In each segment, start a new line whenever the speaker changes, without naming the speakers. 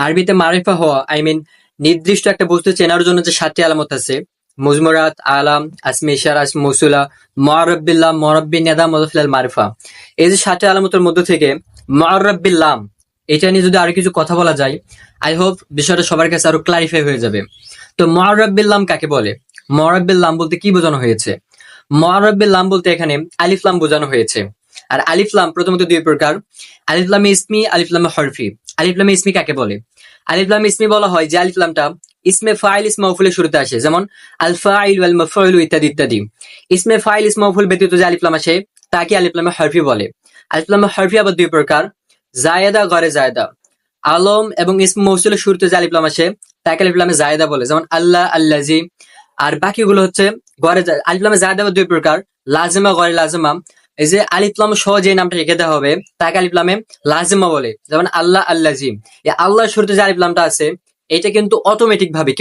আরবিতে মারিফা হওয়া নির্দিষ্ট একটা বস্তু চেনার জন্য যে 7টি আলামত আছে, মুজমরাত, আলাম, আসমে ইশারা, আসমে মৌসুলা, মুআররাব মুআররাব নিদা, মুযাফফ আল মারিফা। এই যে 7টি আলামতের মধ্যে থেকে মুআররাব এটা নিয়ে যদি আরো কিছু কথা বলা যায়, আই হোপ বিষয়টা সবার কাছে আরো ক্লারিফাই হয়ে যাবে। তো মুআররাব কাকে বলে? মুআররাব বলতে কি বোঝানো হয়েছে? মুআররাব বলতে এখানে আলিফ লাম বোঝানো হয়েছে। আর আলিফ লাম প্রথমত দুই প্রকার, আলিফ লামে ইসমি, আলিফ লামে হরফি। আলিফ লামে ইসমি কাকে বলে? আলিফ লামে ইসমি বলা হয় যে আলিফ লামটা ইসমে ফাইল ইসমে মাফউলের শুরুতে আসে, যেমন আল ফাইল ওয়াল মাফউল ইত্যাদি ইত্যাদি। ইসমে ফাইল ইসমে মাফউল ব্যতীত যে আলিফ লাম আসে তাকে আলিফ লামে হরফি বলে। আলিফ লামে হরফি আবার দুই প্রকার, জায়েদা, গরে জায়েদা। আলম এবং ইসমে মৌসুলের শুরুতে যে আলিফ লাম আসে তাকে আলিফ লামে জায়েদা বলে, যেমন আল্লাহ, আল্লাজি। আর বাকিগুলো হচ্ছে গরে। আলিফ লামে জায়েদা আবার দুই প্রকার, লাজিমা, গরে লাজিমা। এই যে আলিফ লাম সহ যে নামটা রেখে দেওয়া হবে তাকে আলিফ লামে লাজিমা বলে, যেমন আল্লাহ, আল্লাজি। এই আল্লাহর শুরুতে যে আলিফ লামটা আছে এটা কিন্তু অটোমেটিক ভাবে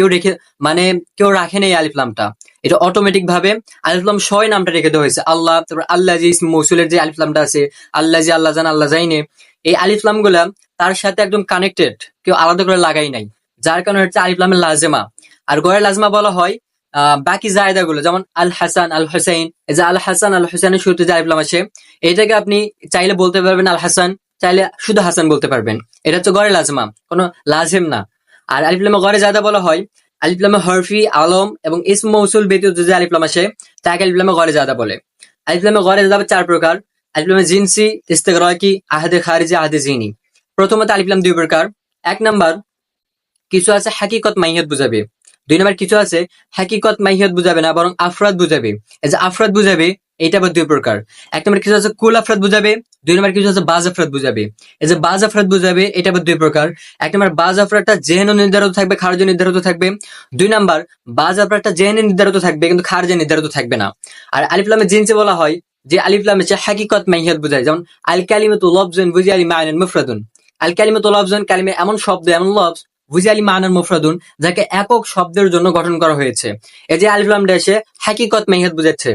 কেউ রাখে নেই আলিফ লামটা, এটা অটোমেটিক ভাবে আলিফ লাম সহ নামটা রেখে দেওয়া হয়েছে আল্লাহ। তারপর আল্লাজি ইসমে মৌসুলের যে আলিফ লামটা আছে, আল্লাজি, আল্লাহ জান, আল্লাহ জাইনে, এই আলিফ লাম গুলা তার সাথে একদম কানেক্টেড, কেউ আলাদা করে লাগাই নাই, যার কারণে হচ্ছে আলিফ লামের লাজেমা। আর গয়ের লাজমা বলা হয় বাকি জায়দা গুলো, যেমন আল হাসান, আল হুসাইন। এই যে আল হাসান, আল হুসাইনের শুরুতে যে আলিফ লাম আসে এটাকে আপনি চাইলে বলতে পারবেন আল হাসান, চাইলে শুধু হাসান বলতে পারবেন। এটা হচ্ছে গড়ে লাজমা, কোনো লাজেম না। আর আলিফ লামে গড়ে জায়দা বলা হয় আলিফ লামে হরফি, আলম এবং ইসম মৌসুল ব্যতীত যে আলিফ লাম আসে তাকে আলিফ লামে গড়ে জায়দা বলে। আলিফ লামে গড়ে জায়দা 4 প্রকার, আলিফ লামে জিনসি, ইস্তেগরাকি, আহাদে খারিজি, আহাদে জিনি। প্রথমত আলিফ লাম 2 প্রকার। 1 নাম্বার, কিছু আছে হাকিকত মাইয়াত বুঝাবে। 2 নাম্বার, কিছু আছে হাকিকত মাইয়াত বুঝাবে না, বরং আফরাদ বুঝাবে। এই যে আফরাদ বুঝাবে এটা আবার 2 প্রকার। 1 নাম্বার, কিছু আছে কুল আফরাদ বুঝাবে। 2 নাম্বার, কিছু আছে বাজ আফরাদ বুঝাবে। এই যে বাজ আফরাদ বুঝাবে এটা আবার 2 প্রকার। 1 নাম্বার, বাজ আফরাদটা জেহেনে নির্ধারিত থাকবে, খারজে নির্ধারিত থাকবে। 2 নাম্বার, বাজ আফরাদটা জেহেনে নির্ধারিত থাকবে কিন্তু খারজে নির্ধারিত থাকবে না। আর আলিফ লামে জিনসে বলা হয় যে আলিফ লামে হাকিকত মাইয়াত বুঝায়, যেমন আল কালিমাতু লফজুন বুজিয়ালি মা'নান মুফরাদুন। আল কালিমাতু লফজুন, কালিমা এমন শব্দ, এমন লফজ, বুঝালি মানার মুফরাদুন, যাকে একক শব্দের জন্য গঠন করা হয়েছে। এই যে আলিফ লামটা এসে হাকিকত মাইয়াত বুঝাচ্ছে।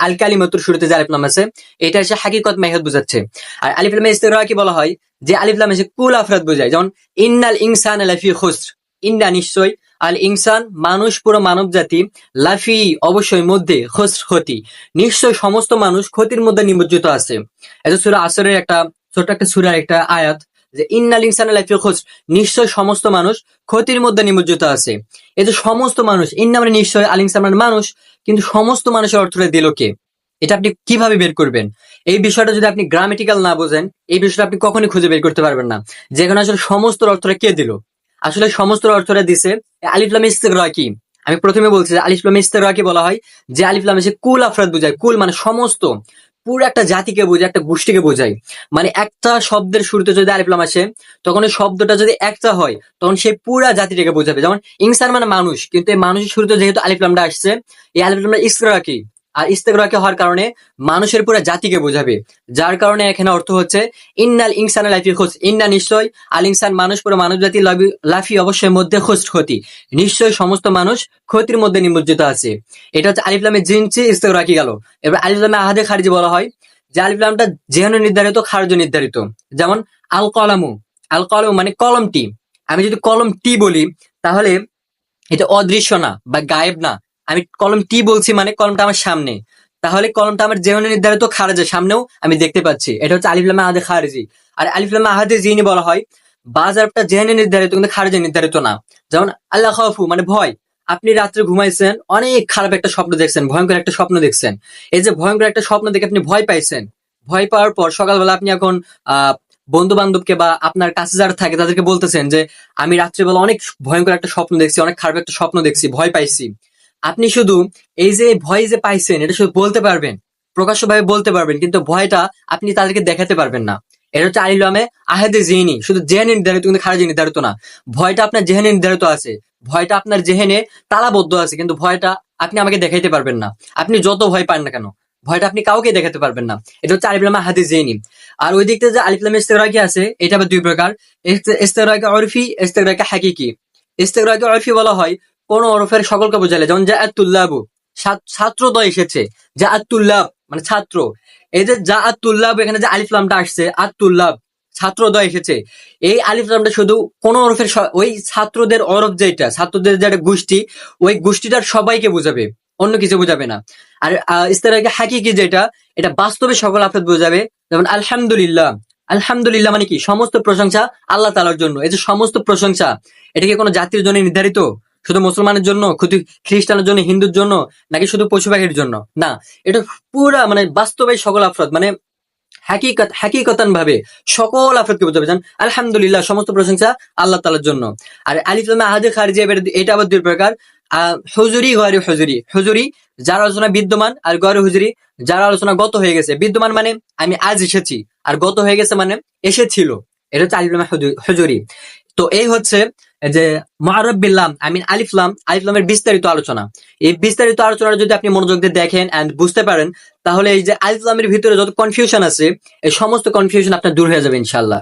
আল কালিমাতুর শুরুতে যে আলিফ লাম আছে এটা এসে হাকিকত মাইয়াত বুঝাচ্ছে। আর আলিফ লামে ইস্তিগরাকি বলা হয় যে আলিফ লাম এসে কুল আফরাদ বুঝায়, যেমন ইন্নাল ইনসানা লাফি খুসর। ইন্না নিশ্চয়, আল ইনসান মানুষ, পুরো মানব জাতি, লাফি অবশ্যই, মধ্যে, খুসর ক্ষতি, নিশ্চয় সমস্ত মানুষ ক্ষতির মধ্যে নিমজ্জিত আছে। এটা সূরা আসরের একটা ছোট একটা সূরার একটা আয়াত, যে ইন্নাল ইনসানা লাফি খুসর, নিশ্চয় সমস্ত মানুষ ক্ষতির মধ্যে নিমজ্জিত আছে। এই যে সমস্ত মানুষ, ইন্না মানে নিশ্চয়, আল ইনসান মানে মানুষ, কিন্তু সমস্ত মানুষের অর্থটা দিল কে? এটা আপনি কিভাবে বের করবেন? এই বিষয়টা যদি আপনি গ্রামেটিক্যাল না বোঝেন, এই বিষয়টা আপনি কখনোই খুঁজে বের করতে পারবেন না, যেখানে আসলে সমস্ত অর্থটা কে দিল। আসলে সমস্ত অর্থটা দিছে আলিফ লাম ইস্তিগরাকি। আমি প্রথমে বলছি যে আলিফ লাম ইস্তিগরাকি বলা হয় যে আলিফ লাম এসে কুল আফরাদ বোঝায়। কুল মানে সমস্ত, পুরো একটা জাতিকে বোঝায়, একটা গোষ্ঠীকে বোঝায়। মানে একটা শব্দের শুরুতে যদি আলিফ লাম আসে, তখন ওই শব্দটা যদি একটা হয় তখন সেই পুরা জাতিটাকে বোঝাবে। যেমন ইনসান মানে মানুষ, কিন্তু এই মানুষের শুরুতে যেহেতু আলিফ লামটা আসছে, এই আলিফ লামটা ইস্তিগরাকি। আর ইস্তিগরাকি হওয়ার কারণে মানুষের পুরো জাতিকে বোঝাবে, যার কারণে এখানে অর্থ হচ্ছে ইন্নাল ইনসানা লাফি খুসর। ইন্না নিশ্চয়, আল ইনসান মানুষ, পুরো মানব জাতি, লাফি অবশ্যই, মধ্যে, খুসর ক্ষতি, নিশ্চয় সমস্ত মানুষ ক্ষতির মধ্যে নিমজ্জিত আছে। এটা হচ্ছে আলিফ লামে জিনসি ইস্তিগরাকি গেল। এবার আলিফ লামে আহাদে খারিজি বলা হয় যে আলিফ লামটা যেহেতু নির্ধারিত, খারজ নির্ধারিত। যেমন আল কলামু, আল কলম মানে কলমটি। আমি যদি কলম টি বলি তাহলে এটা অদৃশ্য না বা গায়েব না। আমি কলম টি বলছি মানে কলমটা আমার সামনে, তাহলে কলমটা আমার যেহেতু নির্ধারিত, খারেজের সামনেও আমি দেখতে পাচ্ছি। এটা হচ্ছে আলিফ লামে আহাদে খারিজি। আর আলিফ লামে আহাদে জিনি বলা হয় বাজারটা জেনে নির্ধারিত কিন্তু খারেজে নির্ধারিত না। যেমন আল্লাহ খাফু মানে ভয়। আপনি রাত্রে ঘুমাইছেন, অনেক খারাপ একটা স্বপ্ন দেখছেন, ভয়ঙ্কর একটা স্বপ্ন দেখছেন। এই যে ভয়ঙ্কর একটা স্বপ্ন দেখে আপনি ভয় পাইছেন, ভয় পাওয়ার পর সকালবেলা আপনি এখন বন্ধু বান্ধবকে বা আপনার কাছে যারা থাকে তাদেরকে বলতেছেন যে আমি রাত্রিবেলা অনেক ভয়ঙ্কর একটা স্বপ্ন দেখছি, অনেক খারাপ একটা স্বপ্ন দেখছি, ভয় পাইছি। আপনি শুধু এই যে ভয় যে পাইছেন এটা শুধু বলতে পারবেন, প্রকাশ্যভাবে বলতে পারবেন, কিন্তু ভয়টা আপনি তাদেরকে দেখাতে পারবেন না। এটা হচ্ছে আলিফ লামে আহাদে জিনি, শুধু জেনে নির্ধারিত কিন্তু খারেজে নির্ধারিত না। ভয়টা আপনার জেহেনে নির্ধারিত আছে, ভয়টা আপনার জেহেনে তালাবদ্ধ আছে, কিন্তু ভয়টা আপনি আমাকে দেখাইতে পারবেন না। আপনি যত ভয় পান না কেন, ভয়টা আপনি কাউকে দেখাতে পারবেন না। এটা হচ্ছে আলিফ লামে আহাদে জিনি। আর ওই দিক থেকে যে আলিফ লামে ইস্তিগরাকি আছে এটা আবার 2 প্রকার, ইস্তিগরাকি উরফি, ইস্তিগরাকি হাকিকি। ইস্তিগরাকি উরফি বলা হয় কোন ওরফের সকলকে বোঝালে, যেমন জাআত তুল্লাবু, ছাত্রদয় এসেছে। জাআত তুল্লাব মানে ছাত্র। এই যে জাআত তুল্লাব, এখানে যে আলিফ লামটা আসছে আত তুল্লাব, ছাত্রদ্বয় এসেছে, এই আলিফ লামটা শুধু কোন ওরফের ওই ছাত্রদের ওরফ, যেটা ছাত্রদের যেটা গোষ্ঠী, ওই গোষ্ঠীটার সবাইকে বোঝাবে, অন্য কিছু বোঝাবে না। আর ইস্তেরাকে হাকিকি যেটা, এটা বাস্তবে সকল আফরাদ বোঝাবে। যেমন আলহামদুলিল্লাহ, আলহামদুলিল্লাহ মানে কি, সমস্ত প্রশংসা আল্লাহ তাআলার জন্য। এই যে সমস্ত প্রশংসা, এটা কি কোনো জাতির জন্য নির্ধারিত, শুধু মুসলমানের জন্য, শুধু খ্রিস্টানের জন্য, হিন্দুর জন্য, নাকি শুধু পশু পাখির জন্য? না, এটা পুরা মানে বাস্তবে সকল আফরাদ, মানে হাকিকতান ভাবে সকল আফরাদকে বোঝাবে। জান আলহামদুলিল্লাহ, সমস্ত প্রশংসা আল্লাহ তাআলার জন্য। আর আলিফ লাম আহাদে খারিজি, এটা আবার দুই প্রকার। হুজুরি, গয়রে হুজুরি। হুজুরি যার আলোচনা বিদ্যমান, আর গয়রে হুজুরি যার আলোচনা গত হয়ে গেছে। বিদ্যমান মানে আমি আজ এসেছি, আর গত হয়ে গেছে মানে এসেছিল। এটা হচ্ছে আলিফ লাম হুজুরি। তো এই হচ্ছে যে মুআররাব বিল লাম, আই মিন আলিফ লাম, আলিফ লামের বিস্তারিত আলোচনা। এই বিস্তারিত আলোচনা যদি আপনি মনোযোগ দিয়ে দেখেন এন্ড বুঝতে পারেন, তাহলে এই যে আলিফ লামের ভিতরে যত কনফিউশন আছে, এই সমস্ত কনফিউশন আপনার দূর হয়ে যাবে ইনশাআল্লাহ।